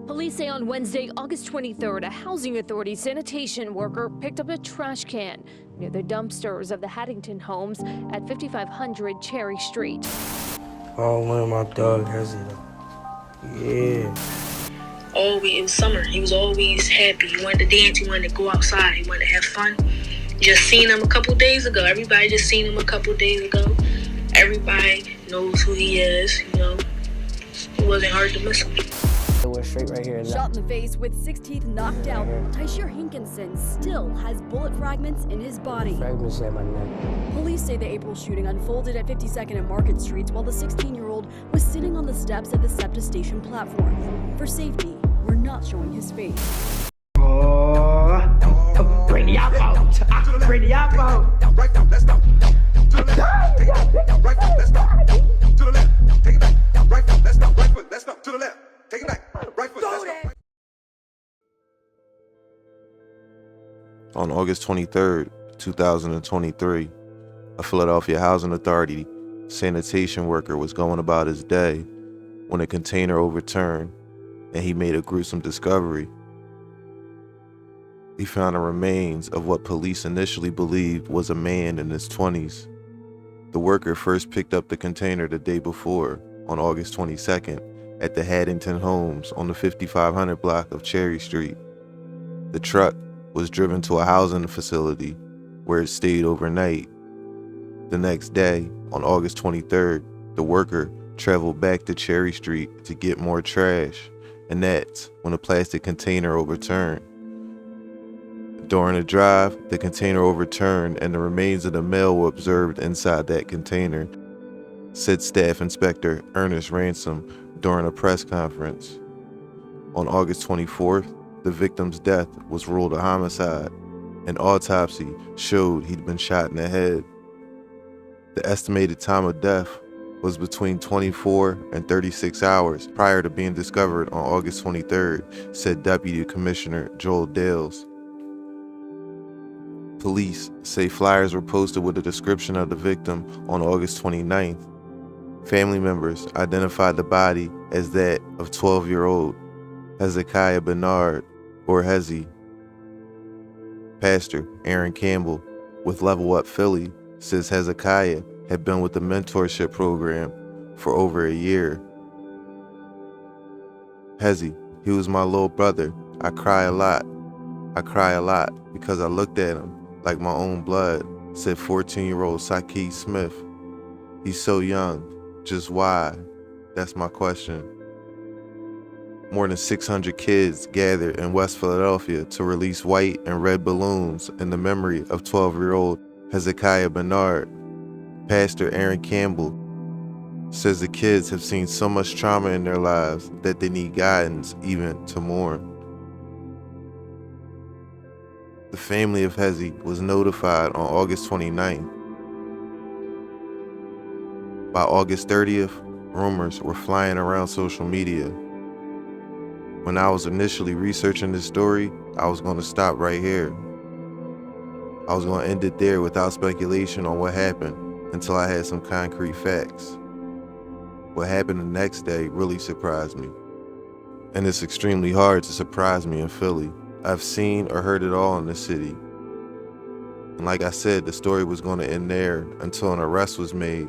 Police say on Wednesday, August 23rd, a housing authority sanitation worker picked up a trash can near the dumpsters of the Haddington homes at 5500 Cherry Street. Oh, one of my dog has it. Yeah. It was summer. He was always happy. He wanted to dance. He wanted to go outside. He wanted to have fun. Just seen him a couple days ago. Everybody just seen him a couple days ago. Everybody knows who he is, you know. It wasn't hard to miss him. It went straight right here. Shot in the face with 6 teeth knocked out, Hinson still has bullet fragments in his body. Fragments in my neck. Police say the April shooting unfolded at 52nd and Market Streets while the 16-year-old was sitting on the steps at the SEPTA station platform. For safety, we're not showing his face. Bring the alcohol. Bring the alcohol. Right down, let's go. To the left. Take it back. Right down, let's go. To the left. Take it back. Right down, let's go. Right foot, let's go. To the left. Take it back. Right foot, let's go. On August 23rd, 2023, a Philadelphia Housing Authority sanitation worker was going about his day when a container overturned and he made a gruesome discovery. He found the remains of what police initially believed was a man in his 20s. The worker first picked up the container the day before, on August 22nd, at the Haddington homes on the 5500 block of Cherry Street. The truck was driven to a housing facility where it stayed overnight. The next day, on August 23rd, the worker traveled back to Cherry Street to get more trash, and that's when a plastic container overturned. During the drive, the container overturned and the remains of the male were observed inside that container, said Staff Inspector Ernest Ransom during a press conference. On August 24th, the victim's death was ruled a homicide. An autopsy showed he'd been shot in the head. The estimated time of death was between 24 and 36 hours prior to being discovered on August 23rd, said Deputy Commissioner Joel Dales. Police say flyers were posted with a description of the victim on August 29th. Family members identified the body as that of 12-year-old Hezekiah Bernard, or Hezzy. Pastor Aaron Campbell with Level Up Philly says Hezekiah had been with the mentorship program for over a year. Hezzy, he was my little brother. I cry a lot because I looked at him like my own blood, said 14-year-old Saki Smith. He's so young. Just why? That's my question. More than 600 kids gathered in West Philadelphia to release white and red balloons in the memory of 12-year-old Hezekiah Bernard. Pastor Aaron Campbell says the kids have seen so much trauma in their lives that they need guidance even to mourn. The family of Hezzy was notified on August 29th. By August 30th, rumors were flying around social media. When I was initially researching this story, I was going to stop right here. I was going to end it there without speculation on what happened until I had some concrete facts. What happened the next day really surprised me. And it's extremely hard to surprise me in Philly. I've seen or heard it all in the city. And like I said, the story was going to end there until an arrest was made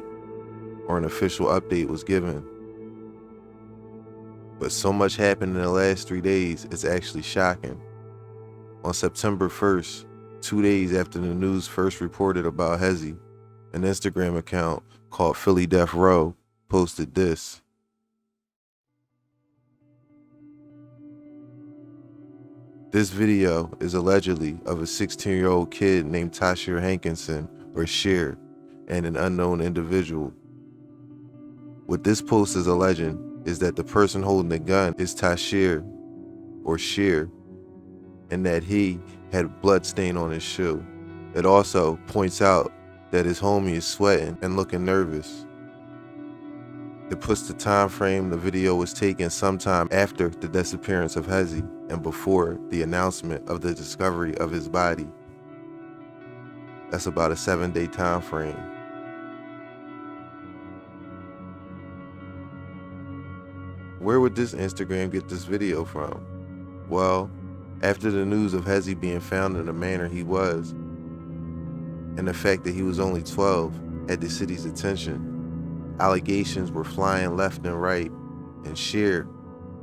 or an official update was given. But so much happened in the last 3 days, it's actually shocking. On September 1st, 2 days after the news first reported about Hezzy, an Instagram account called Philly Death Row posted this. This video is allegedly of a 16-year-old kid named Tashir Hankinson, or Sheer, and an unknown individual. What this post is alleging is that the person holding the gun is Tashir, or Sheer, and that he had a blood stain on his shoe. It also points out that his homie is sweating and looking nervous. It puts the time frame the video was taken sometime after the disappearance of Hezzy and before the announcement of the discovery of his body. That's about a 7-day time frame. Where would this Instagram get this video from? Well, after the news of Hezi being found in the manner he was, and the fact that he was only 12 had the city's attention, allegations were flying left and right, and Cher,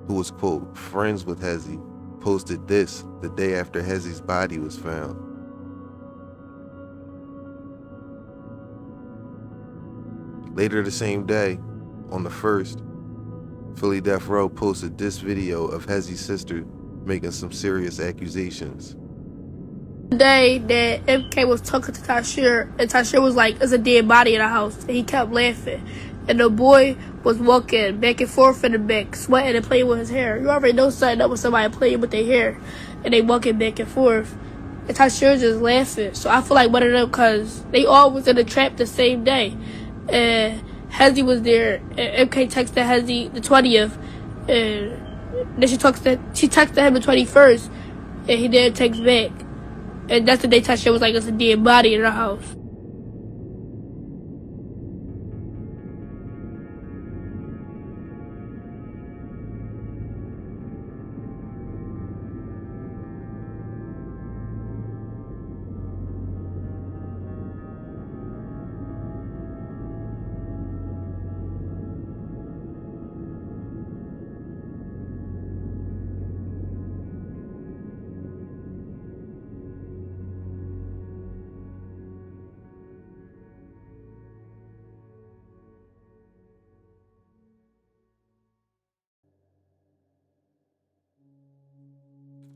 who was, quote, friends with Hezi, posted this the day after Hezi's body was found. Later the same day, on the 1st, Philly Death Row posted this video of Hezi's sister making some serious accusations. The day that MK was talking to Tasher, and Tasher was like, there's a dead body in the house, and he kept laughing. And the boy was walking back and forth in the back, sweating and playing with his hair. You already know something up with somebody playing with their hair, and they walking back and forth. And Tasher just laughing. So I feel like one of them, because they all was in the trap the same day. And Hezi was there, and MK texted Hezi the 20th, and then she texted him the 21st, and he didn't text back. And that's the day Tasha was like, there's a dead body in the house.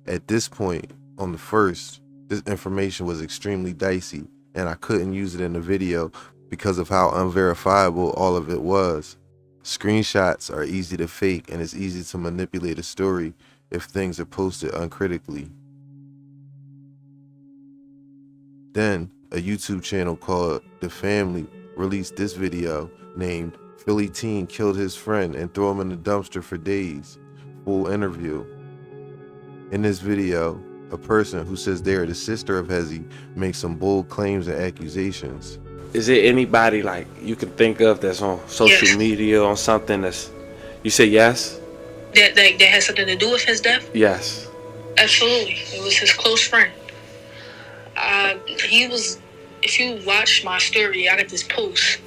At this point, on the 1st, this information was extremely dicey, and I couldn't use it in the video because of how unverifiable all of it was. Screenshots are easy to fake, and it's easy to manipulate a story if things are posted uncritically. Then, a YouTube channel called The Family released this video named Philly Teen Killed His Friend and Threw Him in the Dumpster for Days. Full interview. In this video, a person who says they are the sister of Hezi makes some bold claims and accusations. Is there anybody like you can think of that's on social media on something that's, you say yes? That has something to do with his death? Yes. Absolutely. It was his close friend. He was, if you watch my story, I got this post.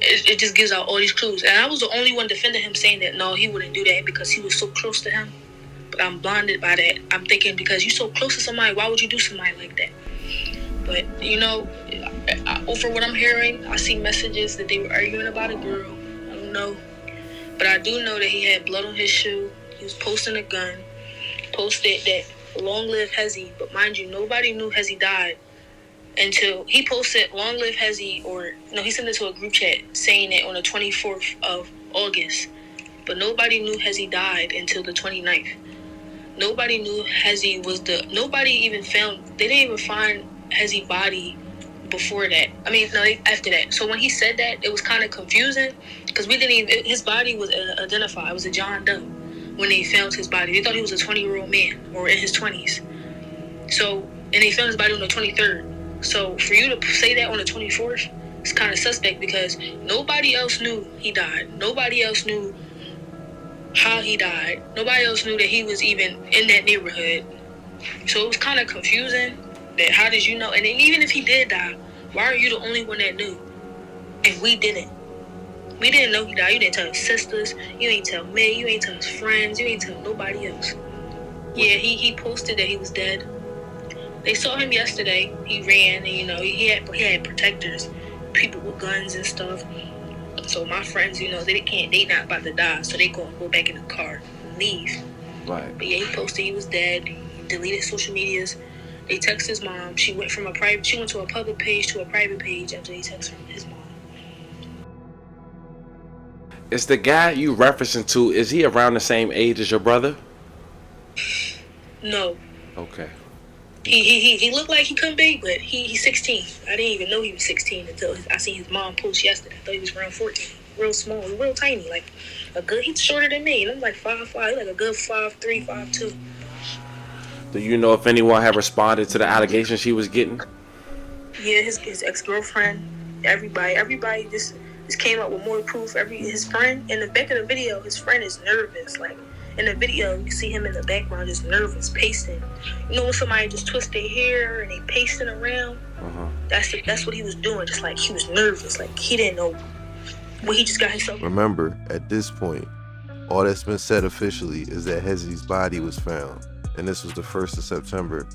It just gives out all these clues. And I was the only one defending him, saying that no, he wouldn't do that because he was so close to him. But I'm blinded by that. I'm thinking, because you're so close to somebody, why would you do somebody like that? But, you know, over what I'm hearing, I see messages that they were arguing about a girl. I don't know. But I do know that he had blood on his shoe. He was posting a gun. Posted that long live Hezi. But mind you, nobody knew Hezi died until he posted long live Hezi, or no, he sent it to a group chat saying it on the 24th of August. But nobody knew Hezi died until the 29th. Nobody knew Hezi was nobody even found, they didn't even find Hezi's body before that. I mean, no, after that. So when he said that, it was kind of confusing because we didn't even, his body was identified. It was a John Doe when they found his body. They thought he was a 20-year-old man or in his 20s. So, and they found his body on the 23rd. So for you to say that on the 24th, it's kind of suspect because nobody else knew he died. Nobody else knew how he died. Nobody else knew that he was even in that neighborhood. So it was kind of confusing that how did you know? And then even if he did die, why are you the only one that knew? And we didn't. We didn't know he died. You didn't tell his sisters. You ain't tell me. You ain't tell his friends. You ain't tell nobody else. Yeah, he posted that he was dead. They saw him yesterday. He ran, and you know he had protectors, people with guns and stuff. So my friends, you know, they not about to die, so they go back in the car and leave. Right. But yeah, he posted he was dead. He deleted social medias. They texted his mom. She went to a public page to a private page after they texted his mom. Is the guy you referencing to, is he around the same age as your brother? No. Okay. He looked like he couldn't be, but he's 16. I didn't even know he was 16 until I seen his mom post yesterday. I thought he was around 14. Real small, real tiny, like a good. He's shorter than me, and I'm like 5'5", like a good 5'3", 5'2". Do you know if anyone had responded to the allegations she was getting? Yeah, his ex-girlfriend, everybody just Just came up with more proof. His friend, in the back of the video, his friend is nervous. Like, in the video, you can see him in the background just nervous, pacing. You know when somebody just twists their hair and they pacing around? That's what he was doing. Just like he was nervous. Like he didn't know what he just got himself. Remember, at this point, all that's been said officially is that Hezekiah's body was found, and this was the 1st of September.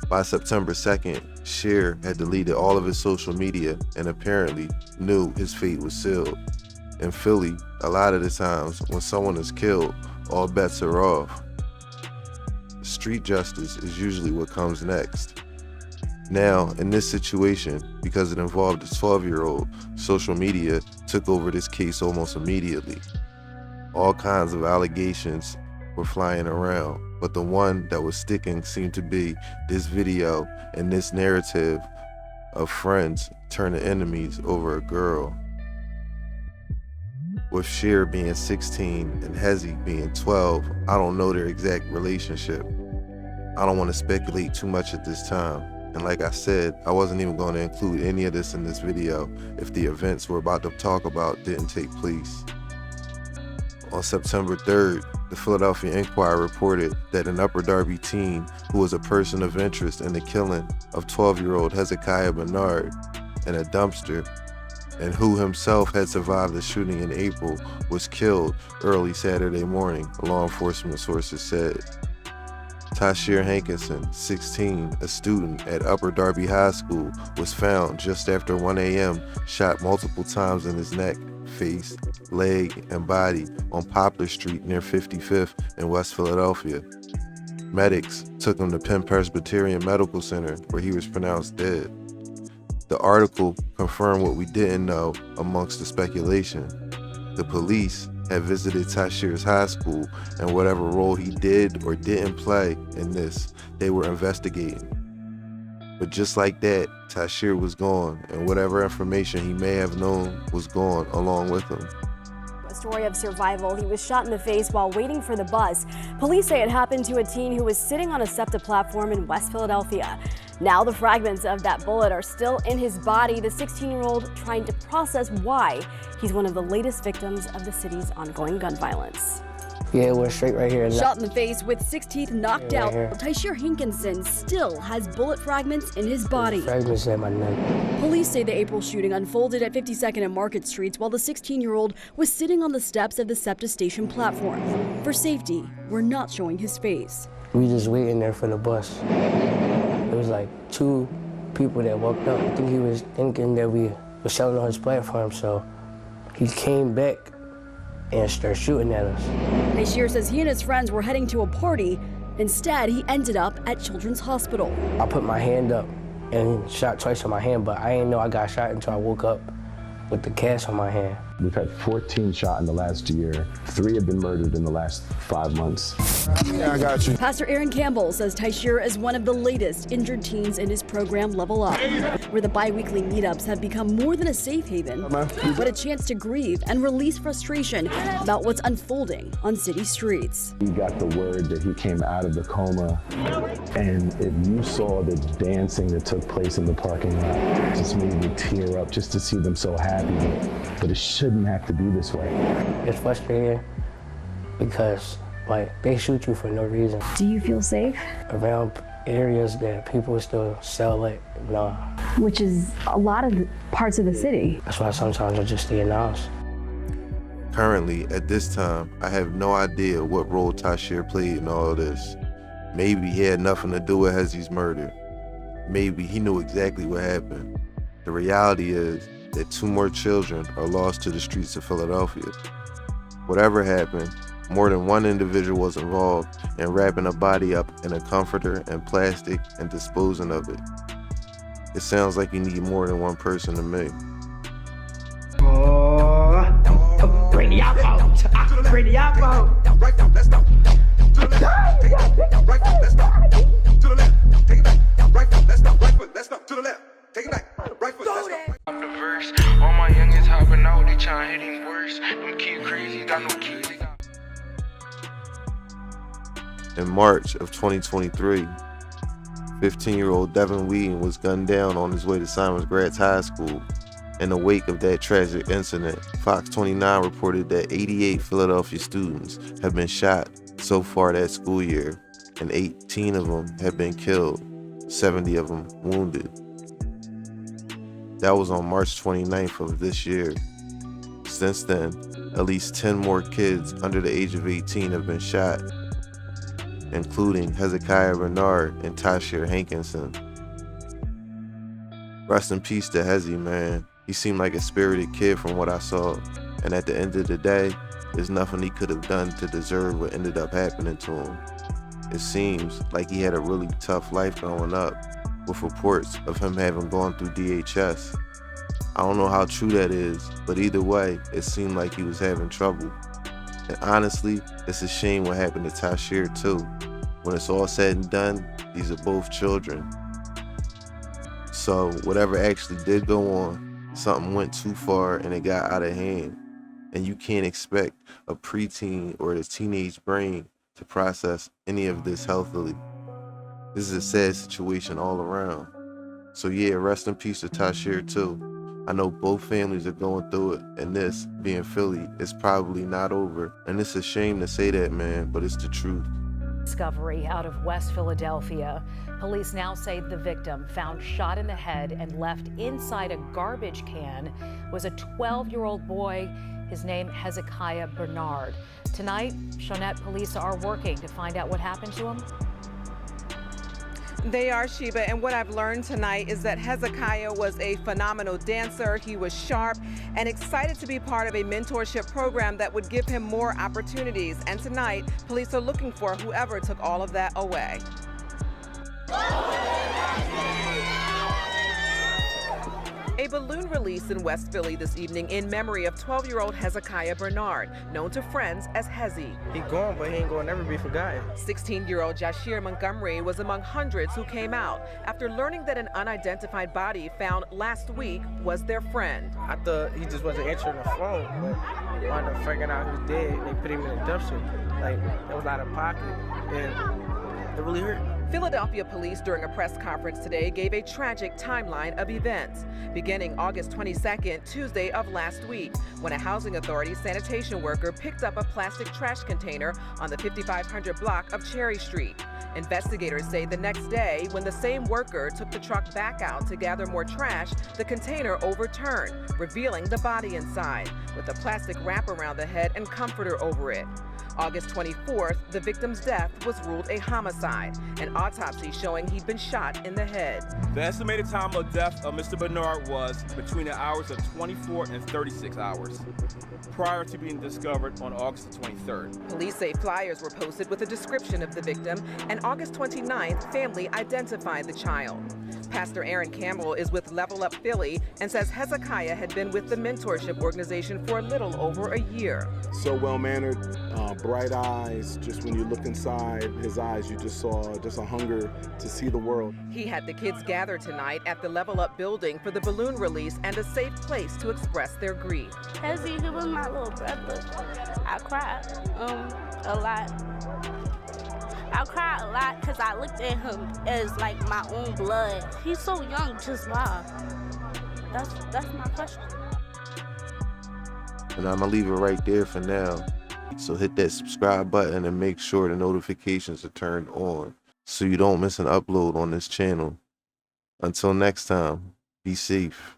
By September 2nd, Cher had deleted all of his social media and apparently knew his fate was sealed. In Philly, a lot of the times when someone is killed, all bets are off. Street justice is usually what comes next. Now, in this situation, because it involved a 12-year-old, social media took over this case almost immediately. All kinds of allegations were flying around, but the one that was sticking seemed to be this video and this narrative of friends turning enemies over a girl. With Cher being 16 and Hezi being 12, I don't know their exact relationship. I don't want to speculate too much at this time. And like I said, I wasn't even going to include any of this in this video if the events we're about to talk about didn't take place. On September 3rd, the Philadelphia Inquirer reported that an Upper Darby teen who was a person of interest in the killing of 12-year-old Hezekiah Bernard in a dumpster, and who himself had survived the shooting in April, was killed early Saturday morning, law enforcement sources said. Tasheer Hinson, 16, a student at Upper Darby High School, was found just after 1 a.m., shot multiple times in his neck, face, leg, and body on Poplar Street near 55th in West Philadelphia. Medics took him to Penn Presbyterian Medical Center, where he was pronounced dead. The article confirmed what we didn't know amongst the speculation. The police had visited Tasheer's high school, and whatever role he did or didn't play in this, they were investigating. But just like that, Tasheer was gone, and whatever information he may have known was gone along with him. A story of survival. He was shot in the face while waiting for the bus. Police say it happened to a teen who was sitting on a SEPTA platform in West Philadelphia. Now the fragments of that bullet are still in his body, the 16-year-old trying to process why he's one of the latest victims of the city's ongoing gun violence. Yeah, it went straight right here. Shot in the face with 6 teeth knocked out, here. Tasheer Hinson still has bullet fragments in his body. Fragments in my neck. Police say the April shooting unfolded at 52nd and Market Streets while the 16-year-old was sitting on the steps of the SEPTA station platform. For safety, we're not showing his face. We just waiting there for the bus. It was like 2 people that walked up. I think he was thinking that we were shouting on his platform, so he came back and started shooting at us. Tasheer says he and his friends were heading to a party. Instead, he ended up at Children's Hospital. I put my hand up and shot twice on my hand, but I didn't know I got shot until I woke up with the cast on my hand. We've had 14 shot in the last year. 3 have been murdered in the last 5 months. Yeah, I got you. Pastor Aaron Campbell says Tasheer is one of the latest injured teens in his program Level Up, where the bi-weekly meetups have become more than a safe haven, but a chance to grieve and release frustration about what's unfolding on city streets. We got the word that he came out of the coma, and if you saw the dancing that took place in the parking lot, it just made me tear up just to see them so happy. But it shouldn't have to be this way. It's frustrating because they shoot you for no reason. Do you feel safe? Around areas that people still sell it, nah. Which is a lot of parts of the city. That's why sometimes I just stay in the house. Currently, at this time, I have no idea what role Tasheer played in all of this. Maybe he had nothing to do with Hezekiah's murder. Maybe he knew exactly what happened. The reality is that 2 more children are lost to the streets of Philadelphia. Whatever happened, more than 1 individual was involved in wrapping a body up in a comforter and plastic and disposing of it. It sounds like you need more than 1 person to me. Bring the alcohol. Bring the alcohol. Right now, let's go. To the left. Take it back. Right foot, let's go. To the left. Take it back. Right foot, let's go. Right foot, let's go. To the left. Take it back. Right foot, let's go. The verse, all my youngins hopping out, they tryna hit him worse. Them kids crazy, got no kids, they got. In March of 2023, 15-year-old Devin Wheaton was gunned down on his way to Simons Gratz High School. In the wake of that tragic incident, Fox 29 reported that 88 Philadelphia students have been shot so far that school year, and 18 of them have been killed, 70 of them wounded. That was on March 29th of this year. Since then, at least 10 more kids under the age of 18 have been shot, including Hezekiah Bernard and Tashir Hankinson. Rest in peace to Hezzy, man. He seemed like a spirited kid from what I saw, and at the end of the day, there's nothing he could have done to deserve what ended up happening to him. It seems like he had a really tough life growing up, with reports of him having gone through DHS. I don't know how true that is, but either way, it seemed like he was having trouble. And honestly, it's a shame what happened to Tashir too. When it's all said and done, these are both children. So whatever actually did go on, something went too far and it got out of hand. And you can't expect a preteen or a teenage brain to process any of this healthily. This is a sad situation all around. So yeah, rest in peace to Tashir too. I know both families are going through it, and this, being Philly, is probably not over. And it's a shame to say that, man, but it's the truth. Discovery out of West Philadelphia. Police now say the victim, found shot in the head and left inside a garbage can, was a 12-year-old boy. His name, Hezekiah Bernard. Tonight, Shawnette police are working to find out what happened to him. They are, Sheba, and what I've learned tonight is that Hezekiah was a phenomenal dancer. He was sharp and excited to be part of a mentorship program that would give him more opportunities. And tonight, police are looking for whoever took all of that away. A balloon release in West Philly this evening in memory of 12-year-old Hezekiah Bernard, known to friends as Hezzy. He gone, but he ain't gonna never be forgotten. 16-year-old Jashir Montgomery was among hundreds who came out after learning that an unidentified body found last week was their friend. I thought he just wasn't answering the phone, but wound up figuring out he was dead. They put him in a dumpster. Like, it was out of pocket, and it really hurt. Philadelphia police during a press conference today gave a tragic timeline of events, beginning August 22nd, Tuesday of last week, when a housing authority sanitation worker picked up a plastic trash container on the 5500 block of Cherry Street. Investigators say the next day, when the same worker took the truck back out to gather more trash, the container overturned, revealing the body inside, with a plastic wrap around the head and comforter over it. August 24th, the victim's death was ruled a homicide, an autopsy showing he'd been shot in the head. The estimated time of death of Mr. Bernard was between the hours of 24 and 36 hours, prior to being discovered on August 23rd. Police say flyers were posted with a description of the victim, and August 29th, family identified the child. Pastor Aaron Campbell is with Level Up Philly and says Hezekiah had been with the mentorship organization for a little over a year. So well-mannered, bright eyes. Just when you look inside his eyes, you just saw just a hunger to see the world. He had the kids gather tonight at the Level Up building for the balloon release and a safe place to express their grief. Hezzy, he was my little brother. I cried a lot. I cried a lot because I looked at him as like my own blood. He's so young, just why? That's my question. And I'm gonna leave it right there for now. So hit that subscribe button and make sure the notifications are turned on so you don't miss an upload on this channel. Until next time, be safe.